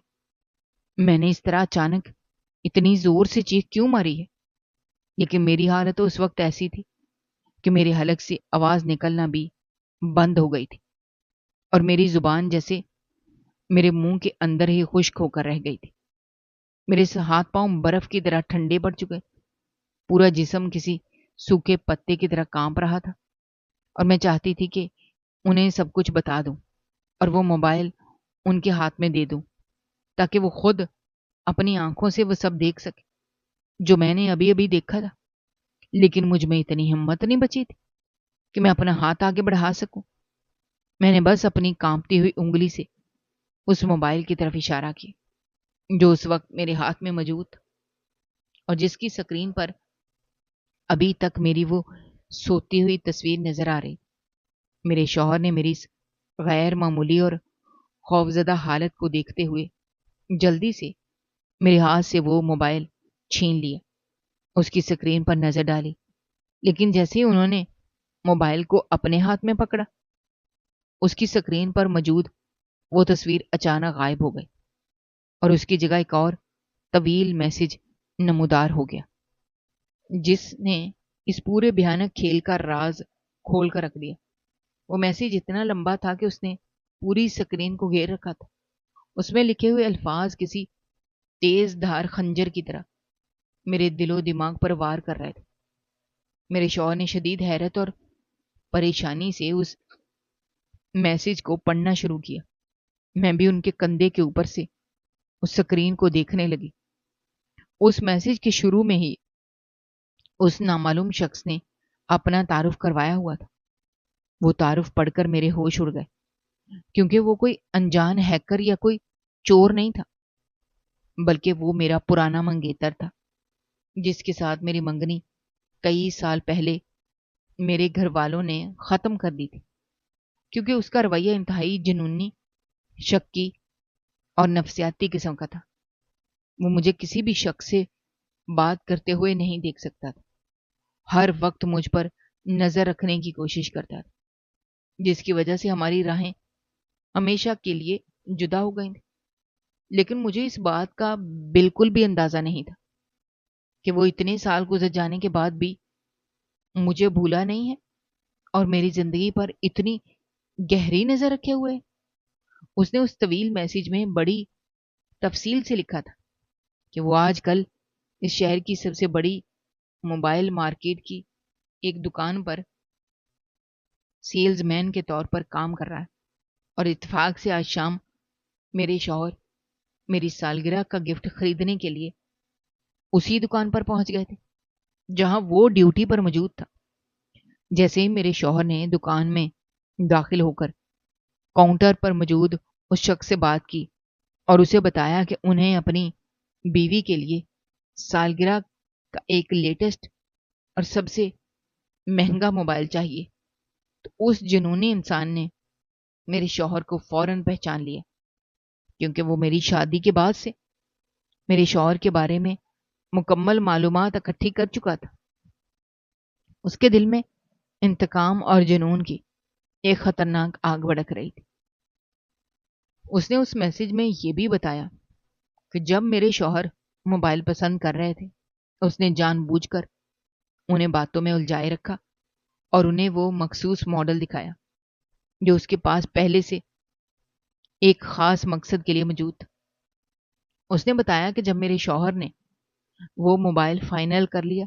میں نے اس طرح اچانک اتنی زور سے چیخ کیوں ماری ہے۔ لیکن میری حالت تو اس وقت ایسی تھی کہ میرے حلق سے آواز نکلنا بھی بند ہو گئی تھی اور میری زبان جیسے میرے منہ کے اندر ہی خشک ہو کر رہ گئی تھی۔ میرے ہاتھ پاؤں برف کی طرح ٹھنڈے پڑ چکے، پورا جسم کسی سوکھے پتے کی طرح کانپ رہا تھا اور میں چاہتی تھی کہ انہیں سب کچھ بتا دوں اور وہ موبائل ان کے ہاتھ میں دے دوں تاکہ وہ خود اپنی آنکھوں سے وہ سب دیکھ سکے جو میں نے ابھی ابھی دیکھا تھا۔ لیکن مجھ میں اتنی ہمت نہیں بچی تھی کہ میں اپنا ہاتھ آگے بڑھا سکوں۔ میں نے بس اپنی کانپتی ہوئی انگلی سے اس موبائل کی طرف اشارہ کیا جو اس وقت میرے ہاتھ میں موجود تھا اور جس کی سکرین پر ابھی تک میری وہ سوتی ہوئی تصویر نظر آ رہی۔ میرے شوہر نے میری اس غیر معمولی اور خوفزدہ حالت کو دیکھتے ہوئے جلدی سے میرے ہاتھ سے وہ موبائل چھین لیا، اس کی سکرین پر نظر ڈالی، لیکن جیسے ہی انہوں نے موبائل کو اپنے ہاتھ میں پکڑا، اس کی سکرین پر موجود وہ تصویر اچانک غائب ہو گئی اور اس کی جگہ ایک اور طویل میسج نمودار ہو گیا جس نے اس پورے بھیانک کھیل کا راز کھول کر رکھ دیا۔ وہ میسج اتنا لمبا تھا کہ اس نے پوری سکرین کو گھیر رکھا تھا۔ اس میں لکھے ہوئے الفاظ کسی تیز دھار خنجر کی طرح میرے دل و دماغ پر وار کر رہے تھے۔ میرے شوہر نے شدید حیرت اور پریشانی سے اس میسج کو پڑھنا شروع کیا۔ میں بھی ان کے کندھے کے اوپر سے اس سکرین کو دیکھنے لگی۔ اس میسج کے شروع میں ہی اس نامعلوم شخص نے اپنا تعارف کروایا ہوا تھا۔ وہ تعارف پڑھ کر میرے ہوش اڑ گئے کیونکہ وہ کوئی انجان ہیکر یا کوئی چور نہیں تھا، بلکہ وہ میرا پرانا منگیتر تھا جس کے ساتھ میری منگنی کئی سال پہلے میرے گھر والوں نے ختم کر دی تھی کیونکہ اس کا رویہ انتہائی جنونی، شکی اور نفسیاتی قسم کا تھا۔ وہ مجھے کسی بھی شخص سے بات کرتے ہوئے نہیں دیکھ سکتا تھا، ہر وقت مجھ پر نظر رکھنے کی کوشش کرتا تھا، جس کی وجہ سے ہماری راہیں ہمیشہ کے لیے جدا ہو گئی تھیں۔ لیکن مجھے اس بات کا بالکل بھی اندازہ نہیں تھا کہ وہ اتنے سال گزر جانے کے بعد بھی مجھے بھولا نہیں ہے اور میری زندگی پر اتنی گہری نظر رکھے ہوئے. اس نے اس طویل میسج میں بڑی تفصیل سے لکھا تھا کہ وہ آج کل اس شہر کی سب سے بڑی موبائل مارکیٹ کی ایک دکان پر سیلز مین کے طور پر کام کر رہا ہے، اور اتفاق سے آج شام میرے شوہر میری سالگرہ کا گفٹ خریدنے کے لیے اسی دکان پر پہنچ گئے تھے جہاں وہ ڈیوٹی پر موجود تھا. جیسے ہی میرے شوہر نے دکان میں داخل ہو کر کاؤنٹر پر موجود اس شخص سے بات کی اور اسے بتایا کہ انہیں اپنی بیوی کے لیے سالگرہ کا ایک لیٹسٹ اور سب سے مہنگا موبائل چاہیے، تو اس جنونی انسان نے میرے شوہر کو فوراً پہچان لیا، کیونکہ وہ میری شادی کے بعد سے میرے شوہر کے بارے میں مکمل معلومات اکٹھی کر چکا تھا. اس کے دل میں انتقام اور جنون کی ایک خطرناک آگ بھڑک رہی تھی. اس نے اس میسج میں یہ بھی بتایا کہ جب میرے شوہر موبائل پسند کر رہے تھے، اس نے جان بوجھ کر انہیں باتوں میں الجھائے رکھا اور انہیں وہ مخصوص ماڈل دکھایا جو اس کے پاس پہلے سے ایک خاص مقصد کے لیے موجود تھا. اس نے بتایا کہ جب میرے شوہر نے وہ موبائل فائنل کر لیا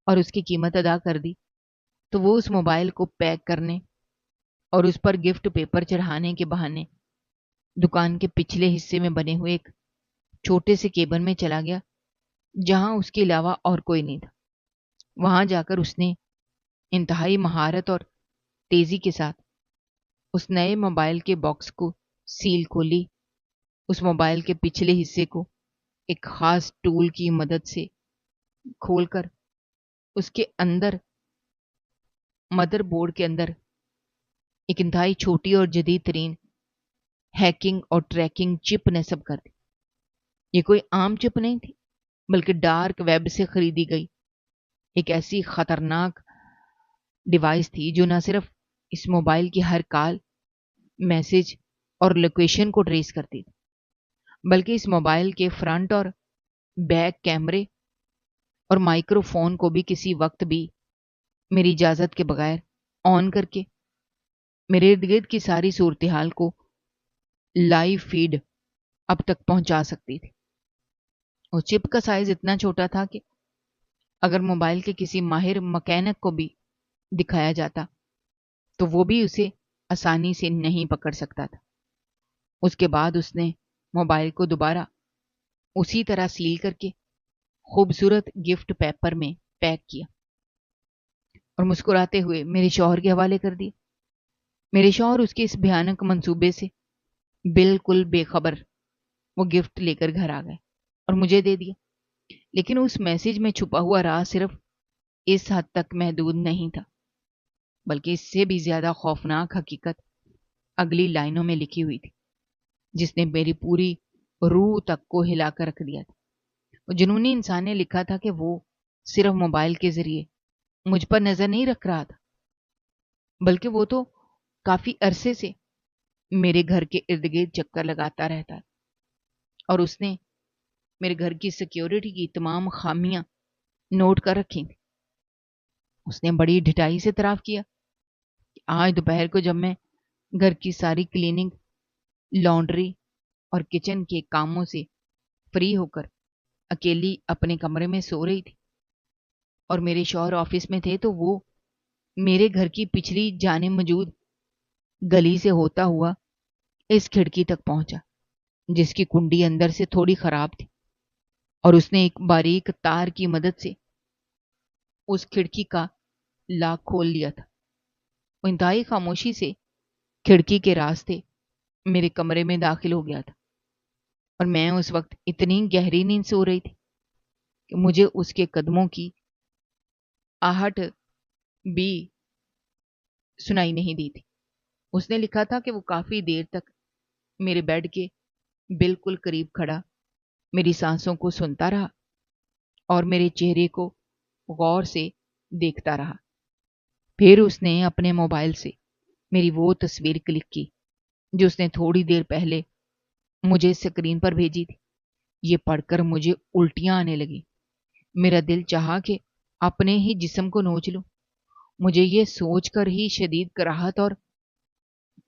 اور اس کی قیمت ادا کر دی، تو وہ اس موبائل کو پیک کرنے اور اس پر گفٹ پیپر چڑھانے کے بہانے دکان کے پچھلے حصے میں بنے ہوئے ایک چھوٹے سے کیبن میں چلا گیا جہاں اس کے علاوہ اور کوئی نہیں تھا. وہاں جا کر اس نے انتہائی مہارت اور تیزی کے ساتھ اس نئے موبائل کے باکس کو سیل کھولی. اس موبائل کے پچھلے حصے کو ایک خاص ٹول کی مدد سے کھول کر اس کے اندر مدر بورڈ کے اندر ایک انتہائی چھوٹی اور جدید ترین ہیکنگ اور ٹریکنگ چپ نصب کر دی. یہ کوئی عام چپ نہیں تھی، بلکہ ڈارک ویب سے خریدی گئی ایک ایسی خطرناک ڈیوائس تھی جو نہ صرف اس موبائل کی ہر کال، میسج اور لوکیشن کو ٹریس کرتی تھی، بلکہ اس موبائل کے فرنٹ اور بیک کیمرے اور مائکرو فون کو بھی کسی وقت بھی میری اجازت کے بغیر آن کر کے میرے ارد گرد کی ساری صورتحال کو لائیو فیڈ اب تک پہنچا سکتی تھی. اس چپ کا سائز اتنا چھوٹا تھا کہ اگر موبائل کے کسی ماہر مکینک کو بھی دکھایا جاتا تو وہ بھی اسے آسانی سے نہیں پکڑ سکتا تھا. اس کے بعد اس نے موبائل کو دوبارہ اسی طرح سیل کر کے خوبصورت گفٹ پیپر میں پیک کیا اور مسکراتے ہوئے میرے شوہر کے حوالے کر دیا. میرے شوہر اس کے اس بھیانک منصوبے سے بالکل بے خبر وہ گفٹ لے کر گھر آ گئے اور مجھے دے دیا. لیکن اس میسج میں چھپا ہوا راز صرف اس حد تک محدود نہیں تھا، بلکہ اس سے بھی زیادہ خوفناک حقیقت اگلی لائنوں میں لکھی ہوئی تھی جس نے میری پوری روح تک کو ہلا کر رکھ دیا تھا. وہ جنونی انسان نے لکھا تھا کہ وہ صرف موبائل کے ذریعے مجھ پر نظر نہیں رکھ رہا تھا، بلکہ وہ تو کافی عرصے سے میرے گھر کے ارد گرد چکر لگاتا رہتا ہے، اور اس نے میرے گھر کی سیکیورٹی کی تمام خامیاں نوٹ کر رکھی تھی. اس نے بڑی ڈھٹائی سے اعتراف کیا کہ آج دوپہر کو جب میں گھر کی ساری کلیننگ، لانڈری اور کچن کے کاموں سے فری ہو کر اکیلی اپنے کمرے میں سو رہی تھی اور میرے شوہر آفس میں تھے، تو وہ میرے گھر کی پچھلی جانب موجود گلی سے ہوتا ہوا اس کھڑکی تک پہنچا جس کی کنڈی اندر سے تھوڑی خراب تھی، اور اس نے ایک باریک تار کی مدد سے اس کھڑکی کا لاک کھول لیا تھا. وہ انتہائی خاموشی سے کھڑکی کے راستے میرے کمرے میں داخل ہو گیا تھا، اور میں اس وقت اتنی گہری نیند سو رہی تھی کہ مجھے اس کے قدموں کی آہٹ بھی سنائی نہیں دی تھی. اس نے لکھا تھا کہ وہ کافی دیر تک میرے بیڈ کے بالکل قریب کھڑا میری سانسوں کو سنتا رہا اور میرے چہرے کو غور سے دیکھتا رہا. پھر اس نے اپنے موبائل سے میری وہ تصویر کلک کی جو اس نے تھوڑی دیر پہلے مجھے اسکرین پر بھیجی تھی. یہ پڑھ کر مجھے الٹیاں آنے لگی. میرا دل چاہا کہ اپنے ہی جسم کو نوچ لوں. مجھے یہ سوچ کر ہی شدید کراہت اور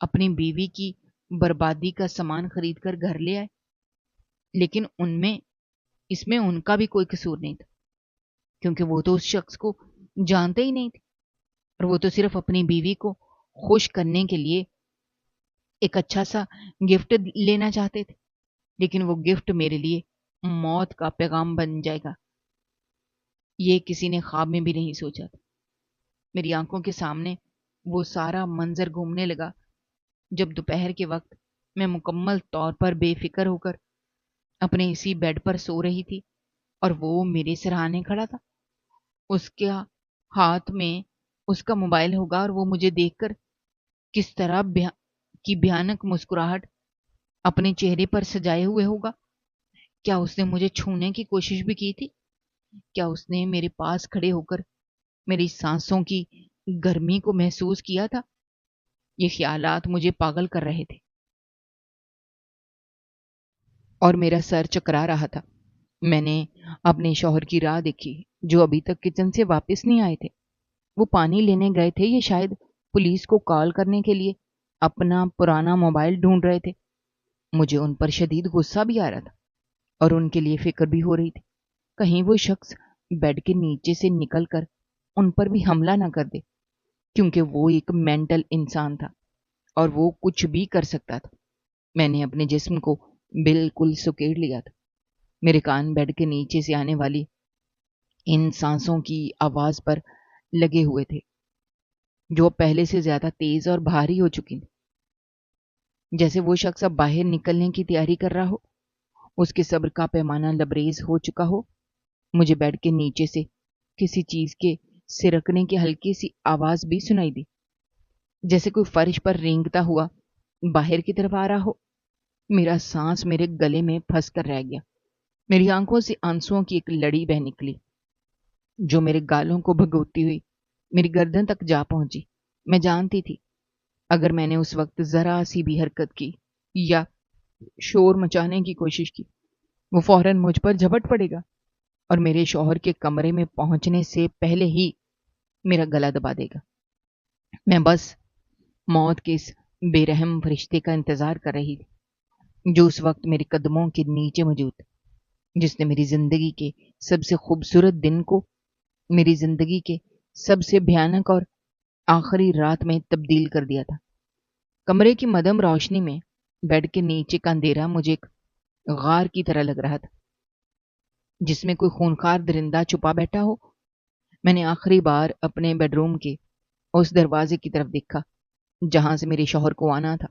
اپنی بیوی کی بربادی کا سامان خرید کر گھر لے آئے، لیکن اس میں ان کا بھی کوئی قصور نہیں تھا، کیونکہ وہ تو اس شخص کو جانتے ہی نہیں تھے، اور وہ تو صرف اپنی بیوی کو خوش کرنے کے لیے ایک اچھا سا گفٹ لینا چاہتے تھے، لیکن وہ گفٹ میرے لیے موت کا پیغام بن جائے گا، یہ کسی نے خواب میں بھی نہیں سوچا تھا۔ میری آنکھوں کے سامنے وہ سارا منظر گھومنے لگا جب دوپہر کے وقت میں مکمل طور پر بے فکر ہو کر اپنے اسی بیڈ پر سو رہی تھی، اور وہ میرے سرہانے کھڑا تھا۔ اس کے ہاتھ میں اس کا موبائل ہوگا، اور وہ مجھے دیکھ کر کس طرح کی بھیانک مسکراہٹ اپنے چہرے پر سجائے ہوئے ہوگا۔ کیا اس نے مجھے چھونے کی کوشش بھی کی تھی؟ کیا اس نے میرے پاس کھڑے ہو کر میری سانسوں کی گرمی کو محسوس کیا تھا؟ یہ خیالات مجھے پاگل کر رہے تھے، اور میرا سر چکرا رہا تھا۔ میں نے اپنے شوہر کی راہ دیکھی، جو ابھی تک کچن سے واپس نہیں آئے تھے۔ وہ پانی لینے گئے تھے یا شاید پولیس کو کال کرنے کے لیے اپنا پرانا موبائل ڈھونڈ رہے تھے۔ مجھے ان پر شدید غصہ بھی آ رہا تھا، اور ان کے لیے فکر بھی ہو رہی تھی، کہیں وہ شخص بیڈ کے نیچے سے نکل کر ان پر بھی حملہ نہ کر دے، کیونکہ وہ ایک مینٹل انسان تھا اور وہ کچھ بھی کر سکتا تھا۔ میں نے اپنے جسم کو بالکل سکیڑ لیا تھا۔ میرے کان بیڈ کے نیچے سے آنے والی ان سانسوں کی آواز پر لگے ہوئے تھے، جو پہلے سے زیادہ تیز اور بھاری ہو چکی تھی، جیسے وہ شخص اب باہر نکلنے کی تیاری کر رہا ہو، اس کے صبر کا پیمانہ لبریز ہو چکا ہو۔ مجھے بیڈ کے نیچے سے کسی چیز کے سرکنے کی ہلکی سی آواز بھی سنائی دی، جیسے کوئی فرش پر رینگتا ہوا باہر کی طرف آ رہا ہو۔ میرا سانس میرے گلے میں پھنس کر رہ گیا۔ میری آنکھوں سے آنسوؤں کی ایک لڑی بہہ نکلی، جو میرے گالوں کو بھگوتی ہوئی میری گردن تک جا پہنچی۔ میں جانتی تھی اگر میں نے اس وقت ذرا سی بھی حرکت کی یا شور مچانے کی کوشش کی، وہ فوراً مجھ پر جھپٹ پڑے گا اور میرے شوہر کے کمرے میں پہنچنے سے پہلے ہی میرا گلا دبا دے گا۔ میں بس موت کے اس بے رحم فرشتے کا انتظار کر رہی تھی، جو اس وقت میرے قدموں کے نیچے موجود تھا، جس نے میری زندگی کے سب سے خوبصورت دن کو میری زندگی کے سب سے بھیانک اور آخری رات میں تبدیل کر دیا تھا۔ کمرے کی مدھم روشنی میں بیڈ کے نیچے کا اندھیرا مجھے ایک غار کی طرح لگ رہا تھا، جس میں کوئی خونخوار درندہ چھپا بیٹھا ہو۔ میں نے آخری بار اپنے بیڈ روم کے اس دروازے کی طرف دیکھا جہاں سے میرے شوہر کو آنا تھا،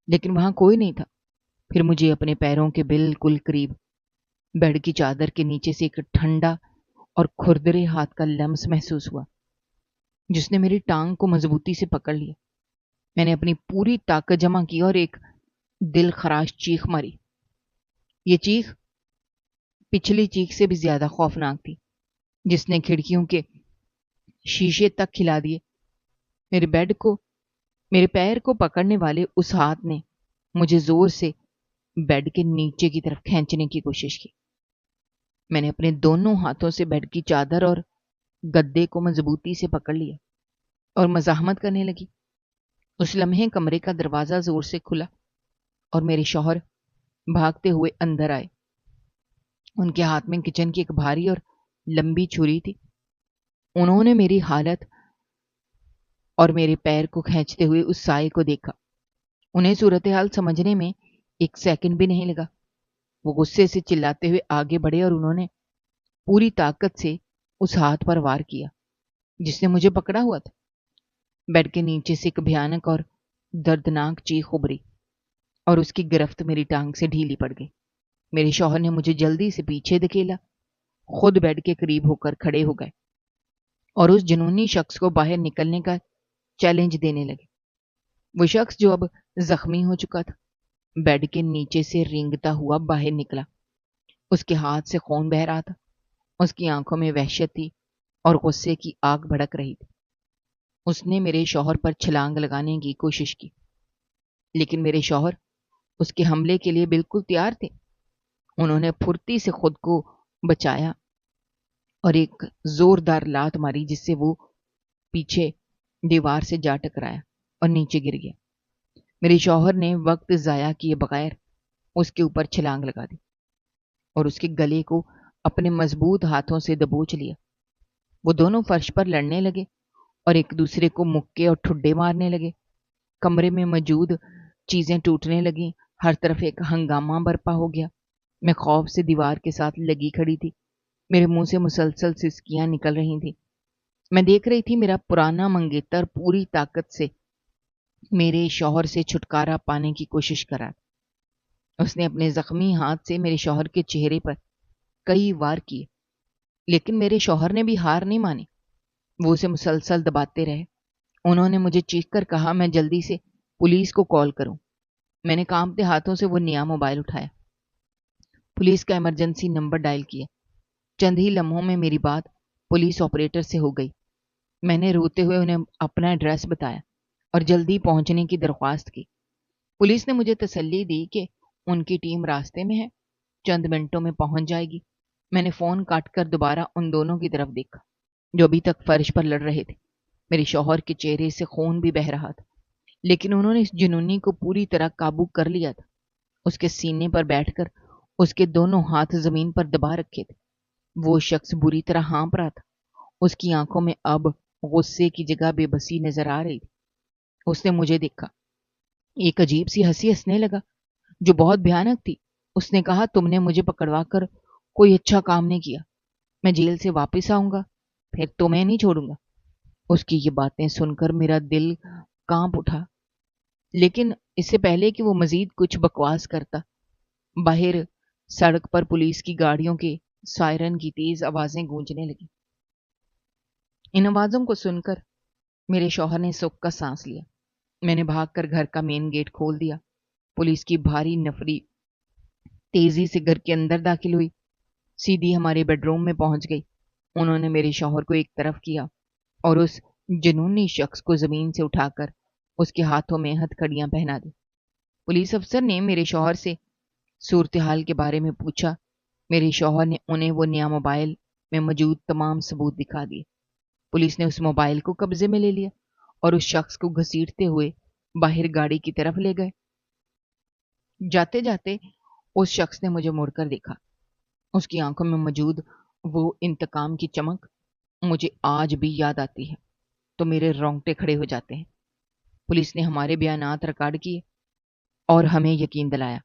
لیکن وہاں کوئی نہیں تھا۔ پھر مجھے اپنے پیروں کے بالکل قریب بیڈ کی چادر کے نیچے سے ایک ٹھنڈا اور کھردرے ہاتھ کا لمس محسوس ہوا، جس نے میری ٹانگ کو مضبوطی سے پکڑ لیا۔ میں نے اپنی پوری طاقت جمع کی اور ایک دل خراش چیخ ماری۔ یہ چیخ پچھلی چیخ سے بھی زیادہ خوفناک تھی، جس نے کھڑکیوں کے شیشے تک ہلا دیے۔ میرے پیر کو پکڑنے والے اس ہاتھ نے مجھے زور سے بیڈ کے نیچے کی طرف کھینچنے کی کوشش کی۔ میں نے اپنے دونوں ہاتھوں سے بیڈ کی چادر اور گدے کو مضبوطی سے پکڑ لیا اور مزاحمت کرنے لگی۔ اس لمحے کمرے کا دروازہ زور سے کھلا اور میرے شوہر بھاگتے ہوئے اندر آئے۔ ان کے ہاتھ میں کچن کی ایک بھاری اور لمبی چھری تھی۔ انہوں نے میری حالت اور میرے پیر کو کھینچتے ہوئے اس سائے کو دیکھا۔ انہیں صورتحال سمجھنے میں ایک سیکنڈ بھی نہیں لگا۔ وہ غصے سے چلاتے ہوئے آگے بڑھے اور انہوں نے پوری طاقت سے اس ہاتھ پر وار کیا جس نے مجھے پکڑا ہوا تھا۔ بیڈ کے نیچے سے ایک بھیانک اور دردناک چیخ ابھری اور اس کی گرفت میری ٹانگ سے ڈھیلی پڑ گئی۔ میرے شوہر نے مجھے جلدی سے پیچھے دھکیلا، خود بیڈ کے قریب ہو کر کھڑے ہو گئے اور اس جنونی شخص کو باہر نکلنے کا چیلنج دینے لگے۔ وہ شخص جو اب زخمی ہو چکا تھا بیڈ کے نیچے سے رینگتا ہوا باہر نکلا۔ اس کے ہاتھ سے خون بہہ رہا تھا، اس کی آنکھوں میں وحشت تھی اور غصے کی آگ بھڑک رہی تھی۔ اس نے میرے شوہر پر چھلانگ لگانے کی کوشش کی، لیکن میرے شوہر اس کے حملے کے لیے بالکل تیار تھے۔ انہوں نے پھرتی سے خود کو بچایا اور ایک زوردار لات ماری جس سے وہ پیچھے دیوار سے جا ٹکرایا اور نیچے گر گیا۔ میرے شوہر نے وقت ضائع کیے بغیر اس کے اوپر چھلانگ لگا دی اور اس کے گلے کو اپنے مضبوط ہاتھوں سے دبوچ لیا۔ وہ دونوں فرش پر لڑنے لگے اور ایک دوسرے کو مکے اور ٹھڈے مارنے لگے۔ کمرے میں موجود چیزیں ٹوٹنے لگیں، ہر طرف ایک ہنگامہ برپا ہو گیا۔ میں خوف سے دیوار کے ساتھ لگی کھڑی تھی، میرے منہ سے مسلسل سسکیاں نکل رہی تھیں۔ میں دیکھ رہی تھی میرا پرانا منگیتر پوری طاقت سے میرے شوہر سے چھٹکارا پانے کی کوشش کرا۔ اس نے اپنے زخمی ہاتھ سے میرے شوہر کے چہرے پر کئی وار کیے، لیکن میرے شوہر نے بھی ہار نہیں مانی۔ وہ اسے مسلسل دباتے رہے۔ انہوں نے مجھے چیخ کر کہا میں جلدی سے پولیس کو کال کروں۔ میں نے کانپتے ہاتھوں سے وہ نیا موبائل اٹھایا، پولیس کا ایمرجنسی نمبر ڈائل کیا۔ چند ہی لمحوں میں میری بات پولیس آپریٹر سے ہو گئی۔ میں نے روتے ہوئے انہیں اپنا ایڈریس بتایا اور جلدی پہنچنے کی درخواست کی۔ پولیس نے مجھے تسلی دی کہ ان کی ٹیم راستے میں ہے، چند منٹوں میں پہنچ جائے گی۔ میں نے فون کاٹ کر دوبارہ ان دونوں کی طرف دیکھا جو ابھی تک فرش پر لڑ رہے تھے۔ میرے شوہر کے چہرے سے خون بھی بہہ رہا تھا، لیکن انہوں نے اس جنونی کو پوری طرح قابو کر لیا تھا۔ اس کے سینے پر بیٹھ کر اس کے دونوں ہاتھ زمین پر دبا رکھے تھے۔ وہ شخص بری طرح ہانپ رہا تھا۔ اس کی آنکھوں میں اب غصے کی جگہ بے بسی نظر آ رہی تھی۔ اس نے مجھے دیکھا، ایک عجیب سی ہنسی ہنسنے لگا جو بہت بھیانک تھی۔ اس نے کہا تم نے مجھے پکڑوا کر کوئی اچھا کام نہیں کیا، میں جیل سے واپس آؤں گا پھر تمہیں نہیں چھوڑوں گا۔ اس کی یہ باتیں سن کر میرا دل کانپ اٹھا، لیکن اس سے پہلے کہ وہ مزید کچھ بکواس کرتا، باہر سڑک پر پولیس کی گاڑیوں کے سائرن کی تیز آوازیں گونجنے لگی۔ ان آوازوں کو سن کر میرے شوہر نے سکھ کا سانس لیا۔ میں نے بھاگ کر گھر کا مین گیٹ کھول دیا۔ پولیس کی بھاری نفری تیزی سے گھر کے اندر داخل ہوئی، سیدھی ہمارے بیڈ روم میں پہنچ گئی۔ انہوں نے میرے شوہر کو ایک طرف کیا اور اس جنونی شخص کو زمین سے اٹھا کر اس کے ہاتھوں میں ہتھکڑیاں پہنا دی۔ پولیس افسر نے میرے شوہر سے صورتحال کے بارے میں پوچھا۔ میرے شوہر نے انہیں وہ نیا موبائل میں موجود تمام ثبوت دکھا دیے۔ پولیس نے اس موبائل کو قبضے میں لے لیا اور اس شخص کو گھسیٹتے ہوئے باہر گاڑی کی طرف لے گئے۔ جاتے جاتے اس شخص نے مجھے مڑ کر دیکھا۔ اس کی آنکھوں میں موجود وہ انتقام کی چمک مجھے آج بھی یاد آتی ہے تو میرے رونگٹے کھڑے ہو جاتے ہیں۔ پولیس نے ہمارے بیانات ریکارڈ کیے اور ہمیں یقین دلایا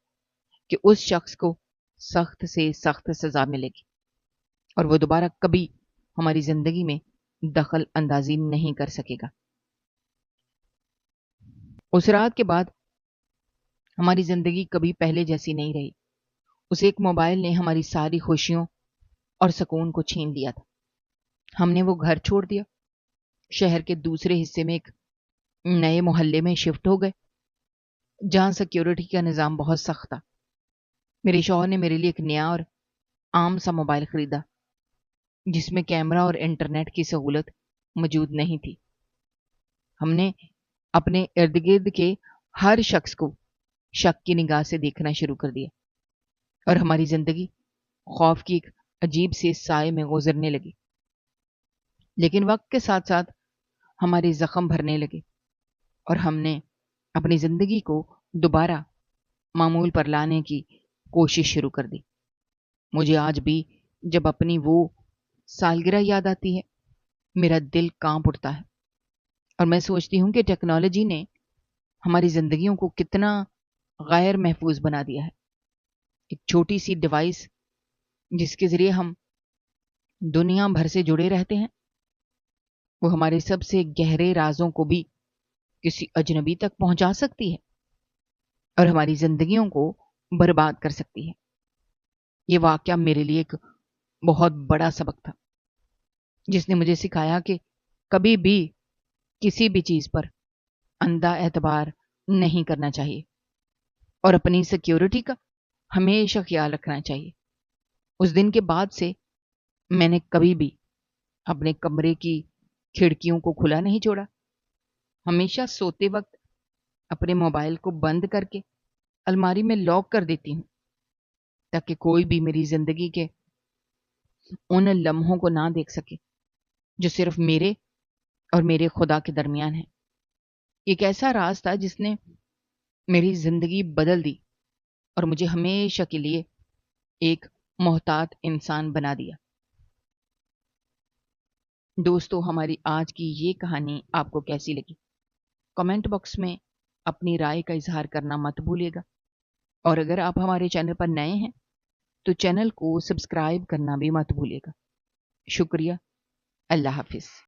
کہ اس شخص کو سخت سے سخت سزا ملے گی اور وہ دوبارہ کبھی ہماری زندگی میں دخل اندازی نہیں کر سکے گا۔ اس رات کے بعد ہماری زندگی کبھی پہلے جیسی نہیں رہی۔ اس ایک موبائل نے ہماری ساری خوشیوں اور سکون کو چھین لیا تھا۔ ہم نے وہ گھر چھوڑ دیا، شہر کے دوسرے حصے میں ایک نئے محلے میں شفٹ ہو گئے جہاں سیکیورٹی کا نظام بہت سخت تھا۔ میرے شوہر نے میرے لیے ایک نیا اور عام سا موبائل خریدا جس میں کیمرہ اور انٹرنیٹ کی سہولت موجود نہیں تھی۔ ہم نے اپنے ارد گرد کے ہر شخص کو شک کی نگاہ سے دیکھنا شروع کر دیا اور ہماری زندگی خوف کی ایک عجیب سے سائے میں گزرنے لگی۔ لیکن وقت کے ساتھ ساتھ ہمارے زخم بھرنے لگے اور ہم نے اپنی زندگی کو دوبارہ معمول پر لانے کی کوشش شروع کر دی۔ مجھے آج بھی جب اپنی وہ سالگرہ یاد آتی ہے میرا دل کانپ اٹھتا ہے اور میں سوچتی ہوں کہ ٹیکنالوجی نے ہماری زندگیوں کو کتنا غیر محفوظ بنا دیا ہے۔ ایک چھوٹی سی ڈیوائس جس کے ذریعے ہم دنیا بھر سے جڑے رہتے ہیں، وہ ہمارے سب سے گہرے رازوں کو بھی کسی اجنبی تک پہنچا سکتی ہے اور ہماری زندگیوں کو برباد کر سکتی ہے۔ یہ واقعہ میرے لیے ایک بہت بڑا سبق تھا جس نے مجھے سکھایا کہ کبھی بھی کسی بھی چیز پر اندھا اعتبار نہیں کرنا چاہیے اور اپنی سیکیورٹی کا ہمیشہ خیال رکھنا چاہیے۔ اس دن کے بعد سے میں نے کبھی بھی اپنے کمرے کی کھڑکیوں کو کھلا نہیں چھوڑا۔ ہمیشہ سوتے وقت اپنے موبائل کو بند کر کے الماری میں لاک کر دیتی ہوں تاکہ کوئی بھی میری زندگی کے ان لمحوں کو نہ دیکھ سکے جو صرف میرے اور میرے خدا کے درمیان ہے۔ ایک ایسا راز تھا جس نے میری زندگی بدل دی اور مجھے ہمیشہ کے لیے ایک محتاط انسان بنا دیا۔ دوستو، ہماری آج کی یہ کہانی آپ کو کیسی لگی؟ کمنٹ باکس میں اپنی رائے کا اظہار کرنا مت بھولیے گا، اور اگر آپ ہمارے چینل پر نئے ہیں تو چینل کو سبسکرائب کرنا بھی مت بھولیے گا۔ شکریہ۔ اللہ حافظ۔